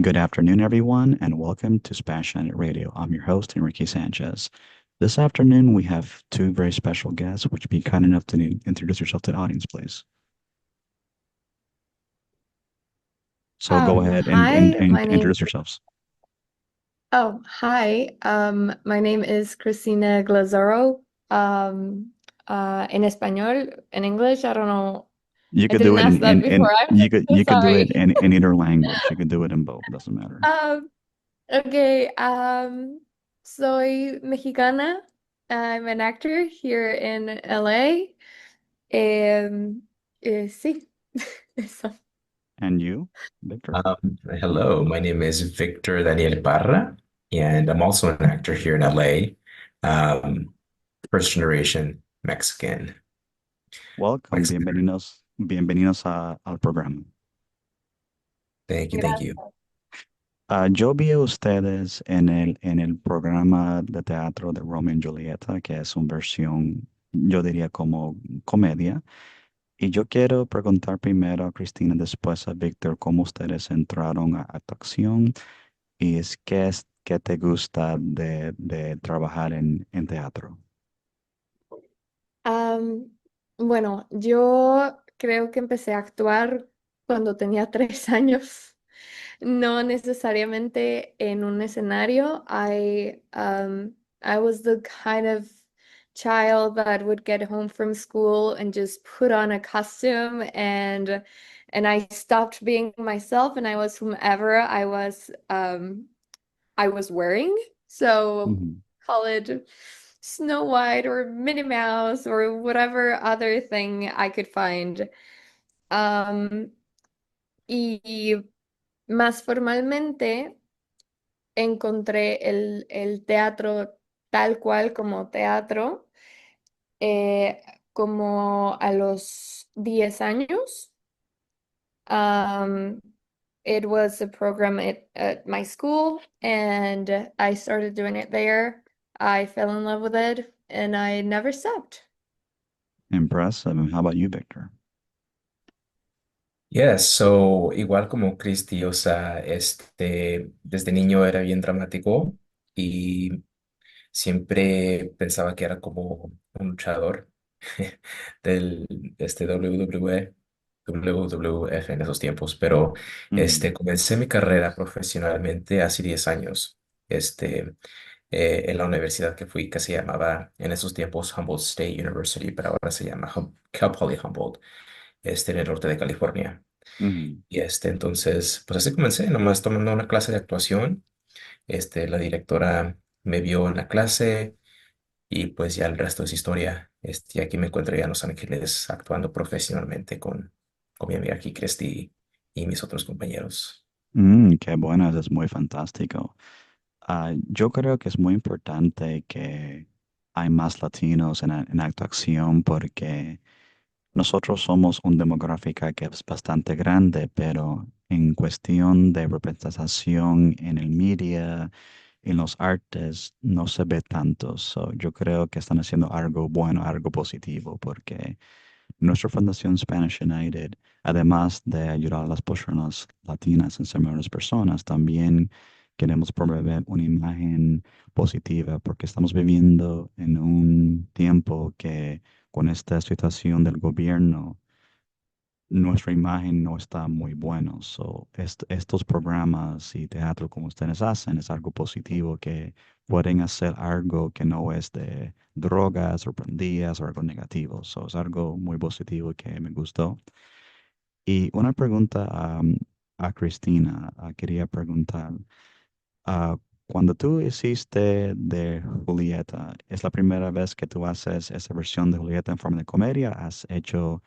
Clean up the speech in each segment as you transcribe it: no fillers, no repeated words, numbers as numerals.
Good afternoon, everyone, and welcome to Spanish Planet Radio. I'm your host, Enrique Sanchez. This afternoon, we have two very special guests. Would you be kind enough to introduce yourself to the audience, please? So go ahead and, and, Hi, and my name. introduce yourselves. Hi. My name is Cristina Glezoro. En español, in English, I don't know. You I could do didn't it ask that in before. I'm you could so you could do it sorry. in either language. You could do it in both. Doesn't matter. Um, okay. Soy mexicana. I'm an actor here in LA. Sí, eso. And you, Victor? Hello, my name is Victor Daniel Parra, and I'm also an actor here in LA. First generation Mexican. Welcome. Mexican. Bienvenidos al programa. Thank you, thank you. Gracias. Yo vi a ustedes en el programa de teatro de Romeo y Julieta, que es una versión, yo diría como comedia. Y yo quiero preguntar primero a Cristina, después a Víctor, cómo ustedes entraron a actuación y qué te gusta de trabajar en teatro. Am, bueno, yo creo que empecé a actuar cuando tenía 3 años, no necesariamente en un escenario. I was the kind of child that would get home from school and just put on a costume and I stopped being myself and I was whomever I was wearing. So Ujú. call it Snow White or Minnie Mouse or whatever other thing I could find. Um, y más formalmente encontré el teatro tal cual como teatro eh, como a los 10 años. Um, it was a program at my school, and I started doing it there. I fell in love with it, and I never stopped. Impressive. And how about you, Victor? Yes, so igual como Cristi, o sea, desde niño era bien dramático y siempre pensaba que era como un luchador del WWF en esos tiempos, pero Ujú, comencé mi carrera profesionalmente hace 10 años, en la universidad que fui, que se llamaba en esos tiempos Humboldt State University, pero ahora se llama Cal Poly Humboldt, en el norte de California. ujú. Y entonces, pues así comencé, nomás tomando una clase de actuación. La directora me vio en la clase y pues ya el resto es historia. Y aquí me encuentro ya en Los Ángeles actuando profesionalmente con mi amiga aquí, Cristi, y mis otros compañeros. Qué bueno, eso es muy fantástico. Yo creo que es muy importante que hay más latinos en actuación porque nosotros somos un demográfica que es bastante grande, pero en cuestión de representación en el media, en los artes, no se ve tanto. So, yo creo que están haciendo algo bueno, algo positivo, porque nuestra Fundación Spanish United, además de ayudar a las personas latinas en ser mejores personas, también queremos promover una imagen positiva porque estamos viviendo en un tiempo que con esta situación del gobierno, nuestra imagen no está muy bueno. So, estos programas y teatro como ustedes hacen es algo positivo que pueden hacer algo que no es de drogas o pandillas o algo negativo. So, es algo muy positivo que me gustó. Y una pregunta a Cristina, quería preguntar, ah, cuando tú hiciste de Julieta, ¿es la primera vez que tú haces esa versión de Julieta en forma de comedia? ¿Has hecho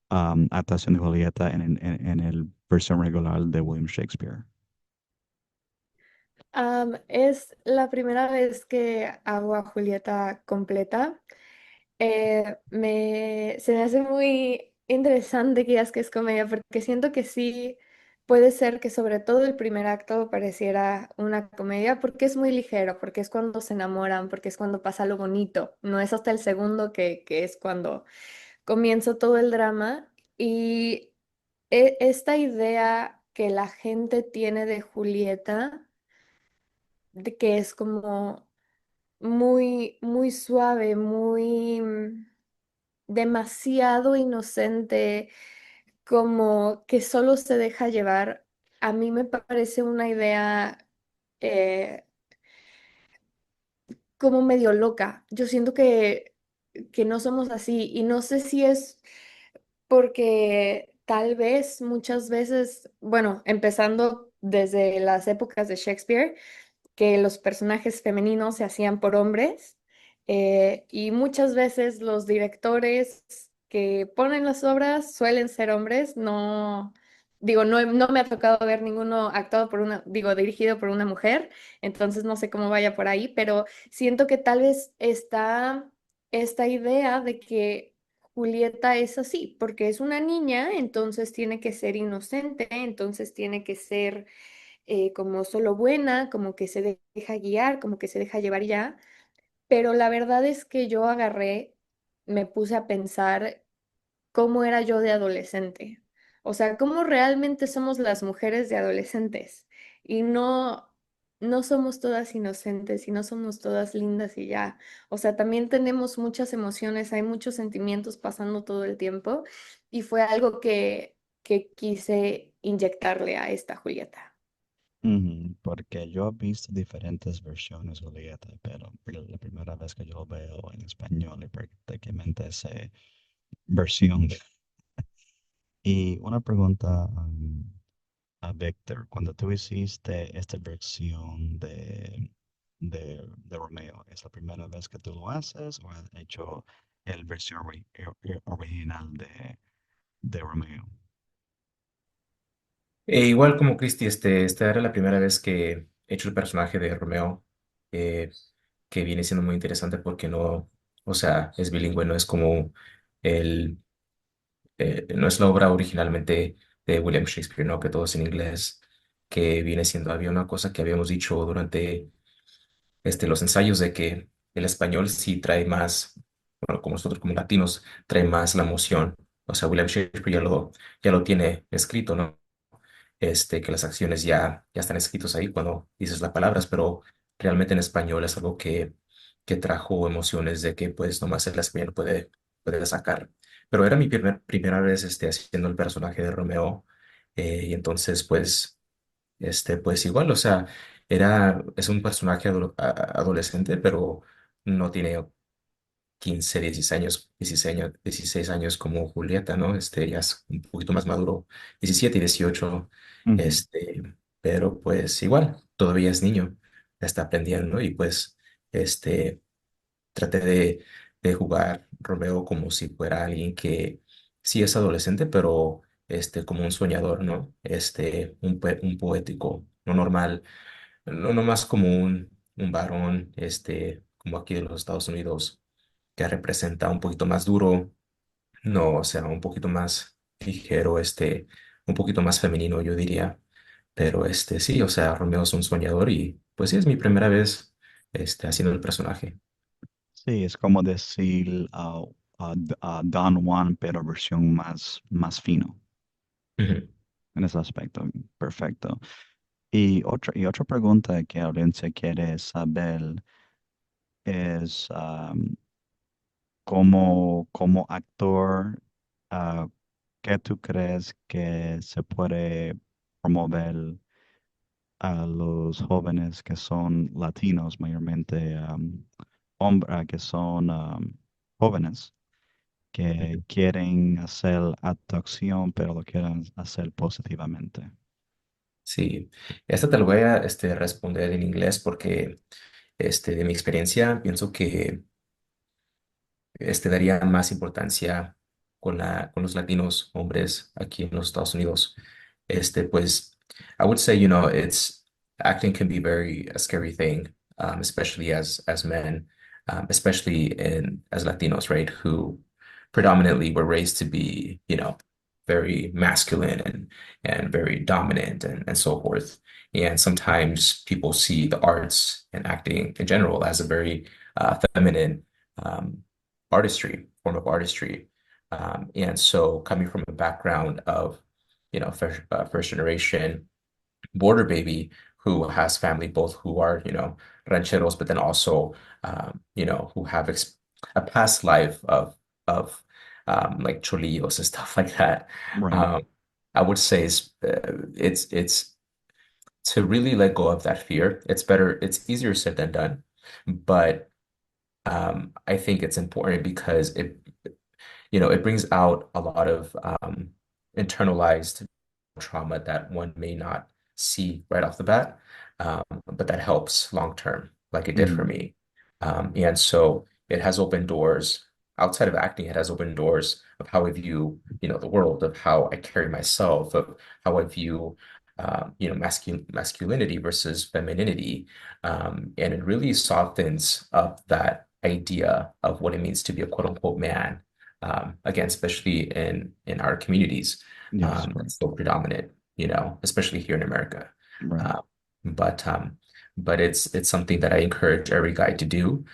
adaptación de Julieta en el versión regular de William Shakespeare? Es la primera vez que hago a Julieta completa. Se me hace muy interesante que digas que es comedia, porque siento que sí puede ser que sobre todo el primer acto pareciera una comedia, porque es muy ligero, porque es cuando se enamoran, porque es cuando pasa lo bonito. No es hasta el segundo que es cuando comienza todo el drama. Y esta idea que la gente tiene de Julieta, de que es como muy, muy suave, muy demasiado inocente, como que solo se deja llevar. A mí me parece una idea eh, como medio loca. Yo siento que no somos así y no sé si es porque tal vez muchas veces, bueno, empezando desde las épocas de Shakespeare, que los personajes femeninos se hacían por hombres y muchas veces los directores que ponen las obras suelen ser hombres, no, digo, no me ha tocado ver ninguno actuado por una, digo, dirigido por una mujer, entonces no sé cómo vaya por ahí, pero siento que tal vez está esta idea de que Julieta es así, porque es una niña, entonces tiene que ser inocente, entonces tiene que ser como solo buena, como que se deja guiar, como que se deja llevar ya, pero la verdad es que yo agarré, me puse a pensar cómo era yo de adolescente, o sea, cómo realmente somos las mujeres de adolescentes y no somos todas inocentes y no somos todas lindas y ya, o sea, también tenemos muchas emociones, hay muchos sentimientos pasando todo el tiempo y fue algo que quise inyectarle a esta Julieta. Ujú, porque yo he visto diferentes versiones de Julieta, pero la primera vez que yo lo veo en español y prácticamente esa versión. Y una pregunta a Víctor, cuando tú hiciste esta versión de Romeo, ¿es la primera vez que tú lo haces o has hecho el versión original de Romeo? E igual como Christy, esta era la primera vez que he hecho el personaje de Romeo, eh, que viene siendo muy interesante porque no, o sea, es bilingüe, no es como el, no es la obra originalmente de William Shakespeare, ¿no? Que todo es en inglés, que viene siendo, había una cosa que habíamos dicho durante los ensayos de que el español sí trae más, bueno, como nosotros como latinos, trae más la emoción. O sea, William Shakespeare ya lo tiene escrito, ¿no? Que las acciones ya están escritos ahí cuando dices las palabras, pero realmente en español es algo que trajo emociones de que pues nomás el español puede sacar. Pero era mi primera vez haciendo el personaje de Romeo y entonces pues igual, o sea, es un personaje adolescente, pero no tiene 15 16 años, 16 años como Julieta, ¿no? Ya es un poquito más maduro, 17 y 18, Ujú. este, pero pues igual, todavía es niño, está aprendiendo y pues, este, traté de jugar Romeo como si fuera alguien que sí es adolescente, pero, como un soñador, ¿no? Un poético, no normal, no más como un varón, como aquí de los Estados Unidos que representa un poquito más duro, no, o sea, un poquito más ligero, un poquito más femenino, yo diría. Pero sí, o sea, Romeo es un soñador y pues sí, es mi primera vez haciendo el personaje. Sí, es como decir Don Juan, pero versión más fino Ujú. en ese aspecto. Perfecto. Y otra pregunta que la audiencia quiere saber es, como actor, ah, ¿qué tú crees que se puede promover a los jóvenes que son latinos, mayormente que son jóvenes, que Ujú. quieren hacer actuación, pero lo quieren hacer positivamente? Sí, esta te lo voy a responder en inglés porque de mi experiencia pienso que daría más importancia con los latinos hombres aquí en los Estados Unidos. Pues, I would say, acting can be very a scary thing, especially as men, especially as Latinos, right? Who predominantly were raised to be, very masculine and very dominant and so forth. And sometimes people see the arts and acting in general as a very feminine um, form of artistry. And so coming from a background of, first generation border baby who has family both who are, rancheros, but then also, who have ex a past life of like cholillos and stuff like that. Right. Um, I would say it's to really let go of that fear. It's better, it's easier said than done, but I think it's important because it brings out a lot of internalized trauma that one may not see right off the bat, but that helps long term, like it did for Mm, me. And so it has opened doors outside of acting. It has opened doors of how I view, the world, of how I carry myself, of how I view, masculinity versus femininity. And it really softens up that idea of what it means to be a quote unquote man. Again, especially in our communities, yes, that's correct. so predominant, especially here in America. Right. Uh, but but it's something that I encourage every guy to do,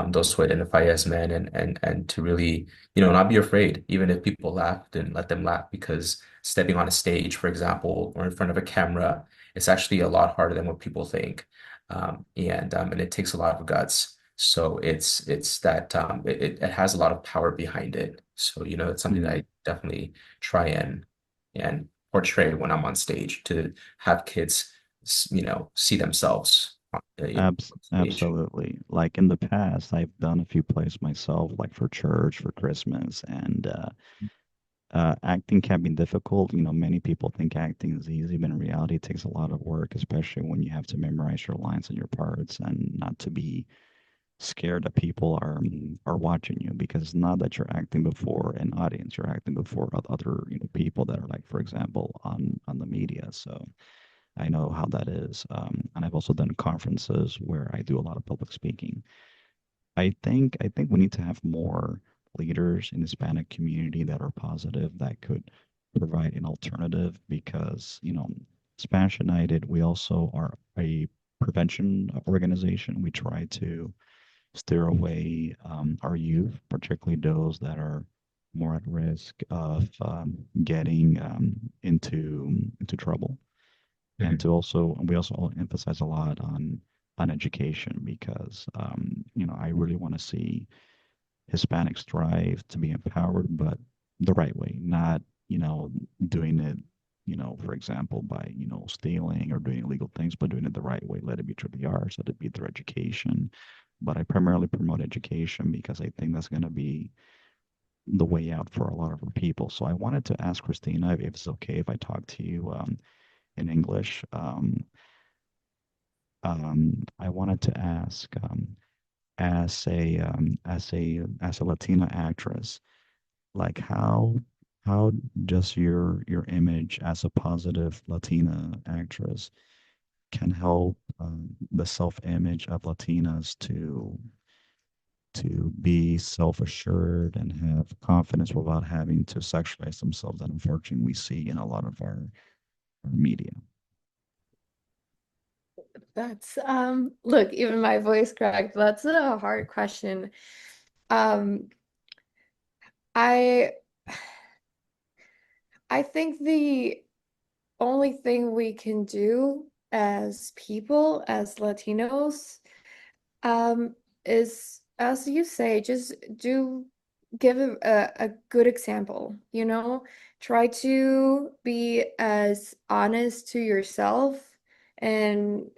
those who identify as men, and to really, not be afraid, even if people laugh, then let them laugh, because stepping on a stage, for example, or in front of a camera, it's actually a lot harder than what people think. And it takes a lot of guts. So it's that it has a lot of power behind it. So, it's something that Mm, I definitely try and portray when I'm on stage, to have kids, see themselves, on stage. absolutely. Like in the past, I've done a few plays myself, like for church, for Christmas, and acting can be difficult. Many people think acting is easy, but in reality, it takes a lot of work, especially when you have to memorize your lines and your parts, and not to be scared that people are watching you, because it's not that you're acting before an audience, you're acting before other people that are, like, for example, on the media. So I know how that is, and I've also done conferences where I do a lot of public speaking. I think we need to have more leaders in the Hispanic community that are positive, that could provide an alternative, because Spanish United, we also are a prevention organization. We try to steer away our youth, particularly those that are more at risk of getting into trouble. And Mhm. to also we also emphasize a lot on education, because I really want to see Hispanics strive to be empowered, but the right way, not doing it, for example, by stealing or doing illegal things, but doing it the right way. Let it be through the arts, let it be through education. But I primarily promote education because I think that's going to be the way out for a lot of our people. So I wanted to ask Christina if it's okay if I talk to you in English. I wanted to ask, as a Latina actress, like how does your image as a positive Latina actress can help the self-image of Latinas to be self-assured and have confidence without having to sexualize themselves, that unfortunately we see in a lot of our media. That's look, even my voice cracked. That's a hard question. Um, I I think the only thing we can do as people, as Latinos, um, is, as you say, just do give a good example, Try to be as honest to yourself and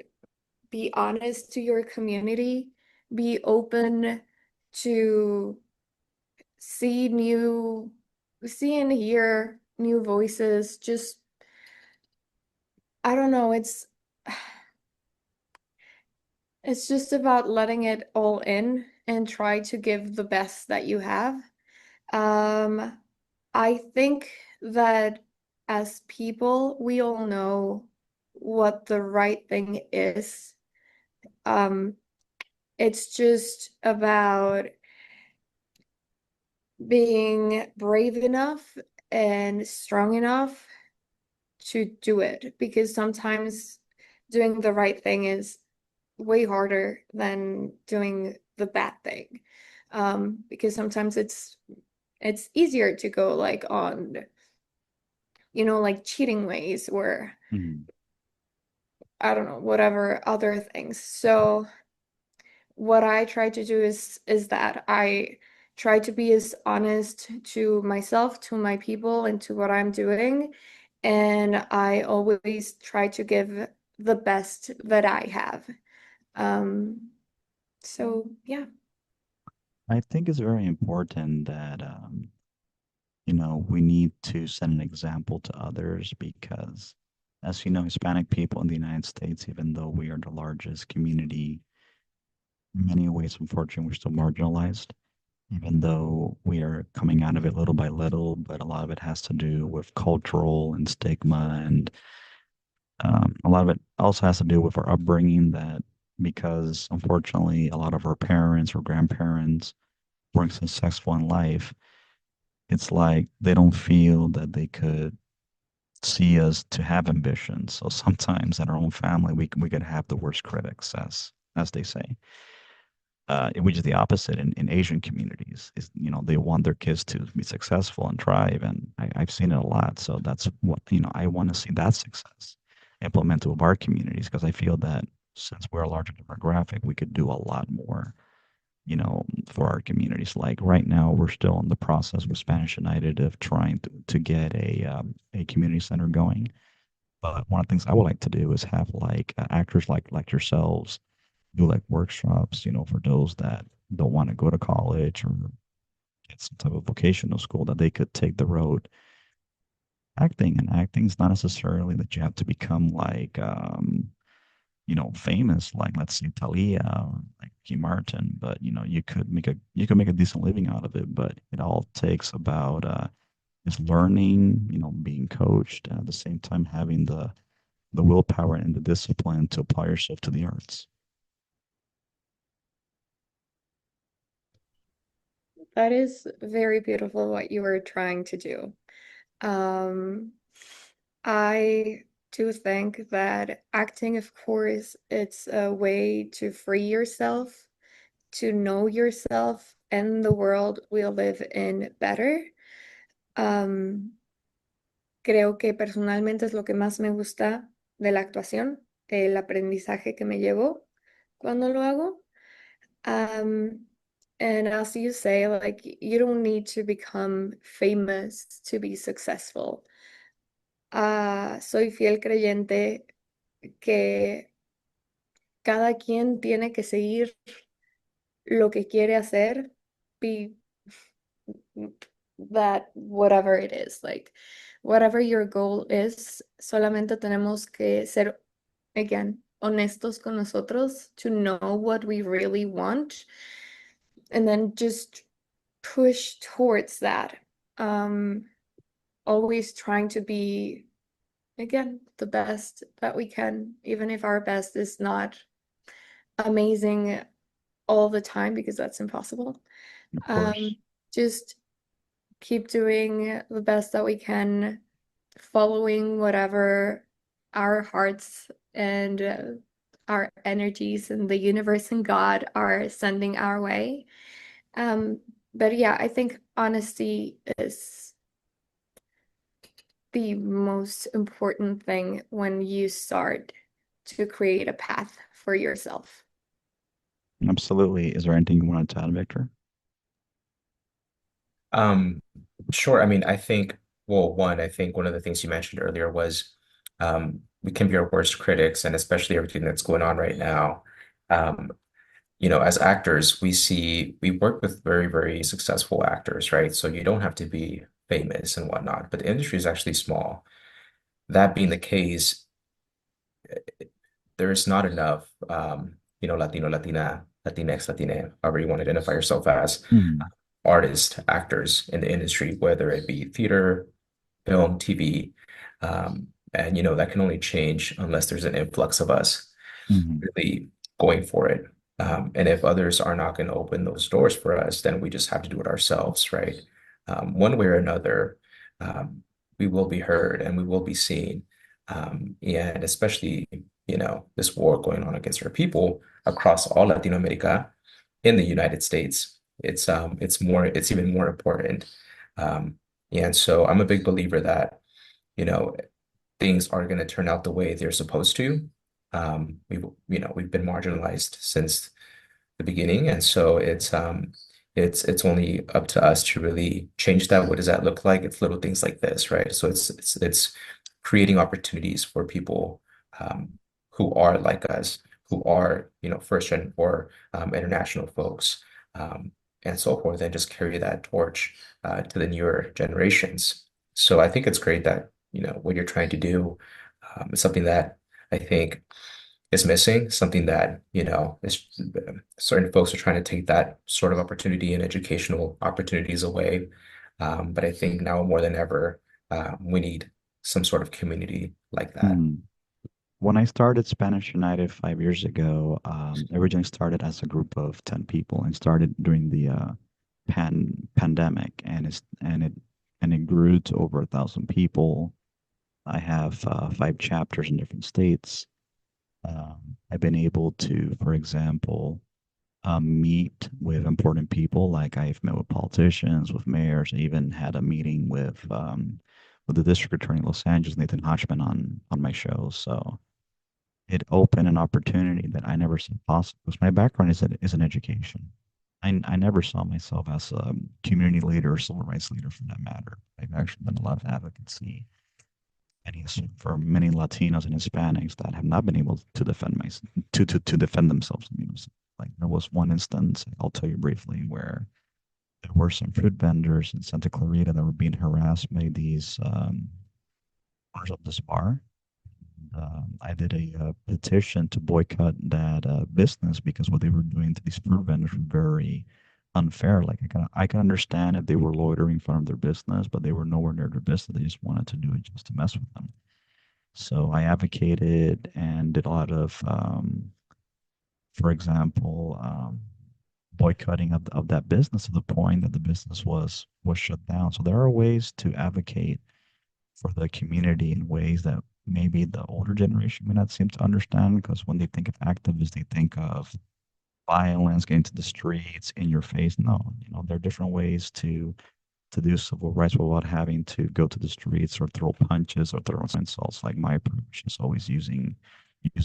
be honest to your community, be open to see new, see and hear new voices. Just, I don't know, it's just about letting it all in and try to give the best that you have. Um, I think that as people, we all know what the right thing is. Um, it's just about being brave enough and strong enough to do it, because sometimes doing the right thing is way harder than doing the bad thing. Because sometimes it's easier to go like on like cheating ways or Mhm. I don't know, whatever other things. So what I try to do is that I try to be as honest to myself, to my people, and to what I'm doing. And I always try to give the best that I have. Um, so yeah, I think it's very important that we need to set an example to others because, as you know, Hispanic people in the United States, even though we are the largest community, in many ways, unfortunately, we're still marginalized, even though we are coming out of it little by little. But a lot of it has to do with cultural and stigma, and a lot of it also has to do with our upbringing. That because, unfortunately, a lot of our parents or grandparents weren't successful in life, it's like they don't feel that they could see us to have ambition. So sometimes in our own family, we could have the worst critics, as they say. Which is the opposite in Asian communities. Is they want their kids to be successful and thrive, and I've seen it a lot. So that's what I want to see that success implemented with our communities because I feel that since we're a larger demographic, we could do a lot more. For our communities. Like right now, we're still in the process with Spanish United of trying to get a community center going. But one of the things I would like to do is have like actors like yourselves do like workshops, for those that don't want to go to college or get some type of vocational school that they could take the road acting. And acting is not necessarily that you have to become like famous, like let's say Talia or like Key Martin, but you could make a decent living out of it. But it all takes about is learning, being coached, and at the same time having the willpower and the discipline to apply yourself to the arts. that is very beautiful what you were trying to do. Um, I do think that acting, of course, it's a way to free yourself, to know yourself and the world we live in better. Um, Creo que personalmente es lo que más me gusta de la actuación, el aprendizaje que me llevo cuando lo hago. Um, and as you say, like you don't need to become famous to be successful. Soy fiel creyente que cada quien tiene que seguir lo que quiere hacer, be that whatever it is, like whatever your goal is, solamente tenemos que ser, again, honestos con nosotros to know what we really want and then just push towards that. Um, Always trying to be, again, the best that we can, even if our best is not amazing all the time, because that's impossible. Of Um, course. just keep doing the best that we can, following whatever our hearts and our energies and the universe and God are sending our way. Um, but yeah, I think honesty is the most important thing when you start to create a path for yourself. Absolutely. Is there anything you wanted to add, Victor? Um, sure. I mean, I think, well, one, I think one of the things you mentioned earlier was we can be our worst critics, and especially everything that's going on right now. Um, as actors, we work with very, very successful actors, right? So you don't have to be famous and whatnot, but the industry is actually small. That being the case, there's not enough, Latino, Latina, Latinx, Latine, however you want to identify yourself as, Hmm. artists, actors in the industry, whether it be theater, film, TV. And that can only change unless there's an influx of us Hmm. really going for it. And if others are not going to open those doors for us, then we just have to do it ourselves, right? One way or another, um, we will be heard and we will be seen. And especially, this war going on against our people across all Latin America in the United States, it's even more important. Um, and so I'm a big believer that you know, things are going to turn out the way they're supposed to. We've been marginalized since the beginning, and so it's only up to us to really change that. What does that look like? It's little things like this, right? So it's creating opportunities for people um, who are like us, who are, first gen or international folks, um, and so forth, and just carry that torch to the newer generations. So I think it's great that, what you're trying to do is something that I think is missing, something that, is certain folks are trying to take that sort of opportunity and educational opportunities away. But I think now more than ever, we need some sort of community like that. Mm. When I started Spanish United 5 years ago, originally started as a group of 10 people and started during the pandemic, and it grew to over 1,000 people. I have 5 chapters in different states. I've been able to, for example, meet with important people. Like I've met with politicians, with mayors. I even had a meeting with the district attorney in Los Angeles, Nathan Hodgman, on my show. So it opened an opportunity that I never saw possible. Because my background is in education. I never saw myself as a community leader or civil rights leader for that matter. I've actually done a lot of advocacy for many Latinos and Hispanics that have not been able to to defend themselves. Like there was one instance I'll tell you briefly where there were some fruit vendors in Santa Clarita that were being harassed by these owners of this bar. I did a petition to boycott that business because what they were doing to these fruit vendors were very unfair. Like I can understand if they were loitering in front of their business, but they were nowhere near their business. They just wanted to do it just to mess with them. So I advocated and did a lot of, for example, boycotting of that business to the point that the business was shut down. So there are ways to advocate for the community in ways that maybe the older generation may not seem to understand because when they think of activists, they think of violence, getting to the streets, in your face. No, there are different ways to do civil rights without having to go to the streets or throw punches or throw insults. Like my approach is always using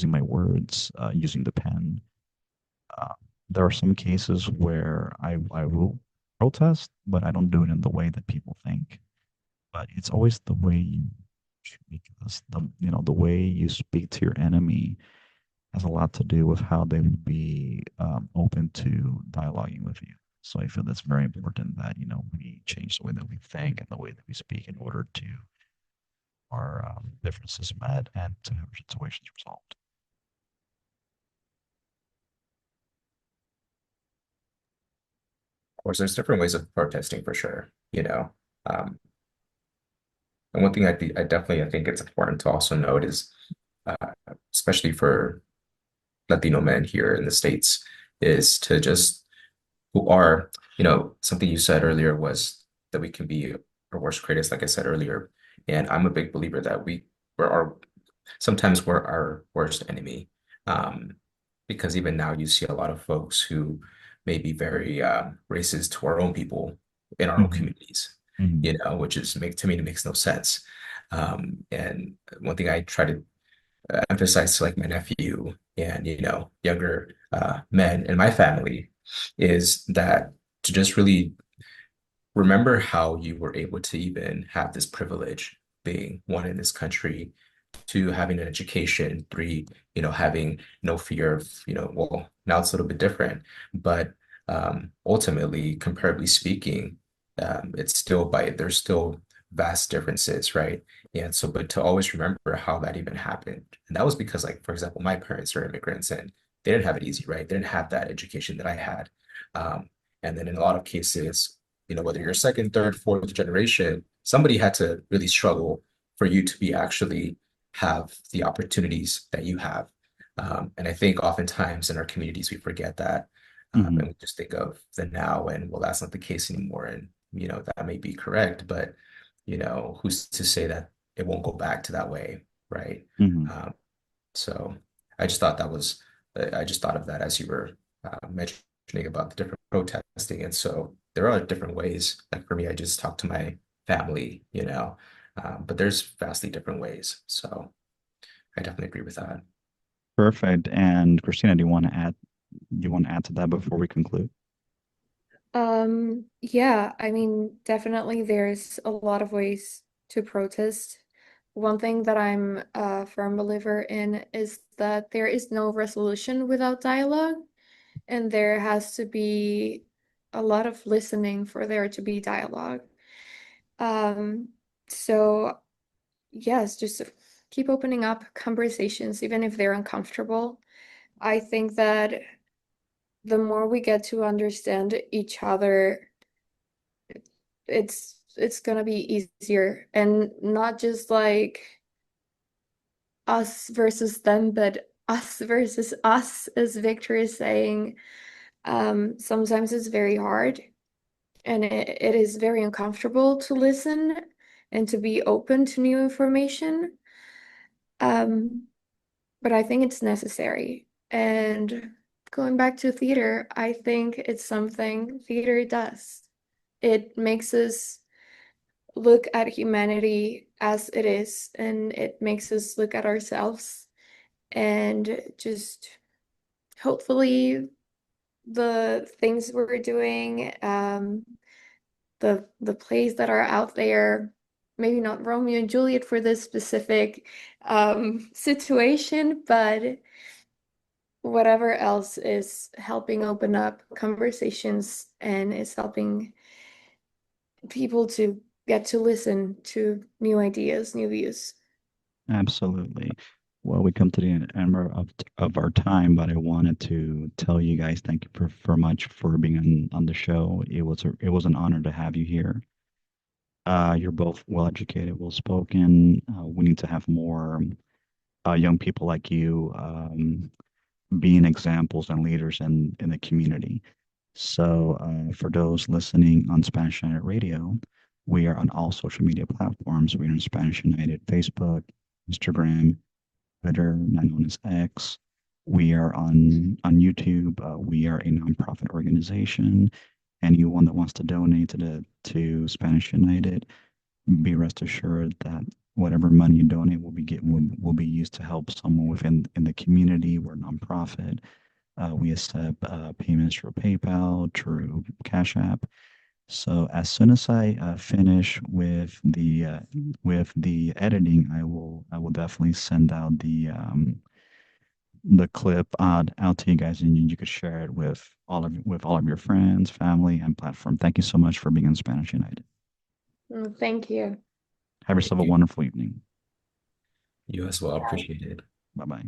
my words, using the pen. Uh, there are some cases where I will protest, but I don't do it in the way that people think. But it's always the way you speak, because the way you speak to your enemy has a lot to do with how they would be open to dialoguing with you. So I feel that's very important that we change the way that we think and the way that we speak in order to our differences met and to have situations resolved. Of course, there's different ways of protesting for sure. Um, and one thing I definitely I think it's important to also note is, uh, especially for Latino men here in the States, is to just who are, something you said earlier was that we can be our worst critics, like I said earlier. And I'm a big believer that sometimes we're our worst enemy. Um, because even now you see a lot of folks who may be very racist to our own people in our own Hmm. communities, Hmm. which is to me, it makes no sense. And one thing I try to emphasize to like my nephew and younger men in my family is that to just really remember how you were able to even have this privilege being one in this country, two, having an education, three, having no fear of, well, now it's a little bit different, but ultimately, comparably speaking, there's still vast differences, right? And so, but to always remember how that even happened. And that was because, like, for example, my parents are immigrants and they didn't have it easy, right? They didn't have that education that I had. Um, and then in a lot of cases, whether you're second, third, fourth generation, somebody had to really struggle for you to be actually have the opportunities that you have. And I think oftentimes in our communities, we forget that. And Hmm. we just think of the now and, well, that's not the case anymore. And, that may be correct, but, who's to say that it won't go back to that way, right? Hmm. Um, so I just thought of that as you were mentioning about the different protesting. And so there are different ways. Like for me, I just talk to my family, but there's vastly different ways. So I definitely agree with that. Perfect. And Christina, do you want to add to that before we conclude? Yeah, I mean, definitely there's a lot of ways to protest. One thing that I'm a firm believer in is that there is no resolution without dialogue, and there has to be a lot of listening for there to be dialogue. Um, so yes, just keep opening up conversations, even if they're uncomfortable. I think that the more we get to understand each other, it's gonna be easier and not just like us versus them, but us versus us, as Victor is saying. Sometimes it's very hard and it is very uncomfortable to listen and to be open to new information. Um, but I think it's necessary. And going back to theater, I think it's something theater does. It makes us look at humanity as it is, and it makes us look at ourselves and just hopefully the things we're doing, the plays that are out there, maybe not Romeo and Juliet for this specific situation, but whatever else is helping open up conversations and is helping people to get to listen to new ideas, new views. Absolutely. Well, we come to the end of our time, but I wanted to tell you guys thank you for much for being on the show. It was an honor to have you here. You're both well educated, well spoken. We need to have more young people like you being examples and leaders in the community. So, for those listening on Spanish United Radio, we are on all social media platforms. We're on Spanish United Facebook, Instagram, Twitter, now known as X. We are on YouTube. We are a nonprofit organization. Anyone that wants to donate to Spanish United, be rest assured that whatever money you donate will be used to help someone within in the community. We're a nonprofit. We accept payments through PayPal, through Cash App. So as soon as I finish with the editing, I will definitely send out the clip out to you guys, and you could share it with all of your friends, family, and platform. Thank you so much for being in Spanish United. Thank you. Have Thank yourself a you. wonderful evening. You as well. Appreciate it. Bye bye.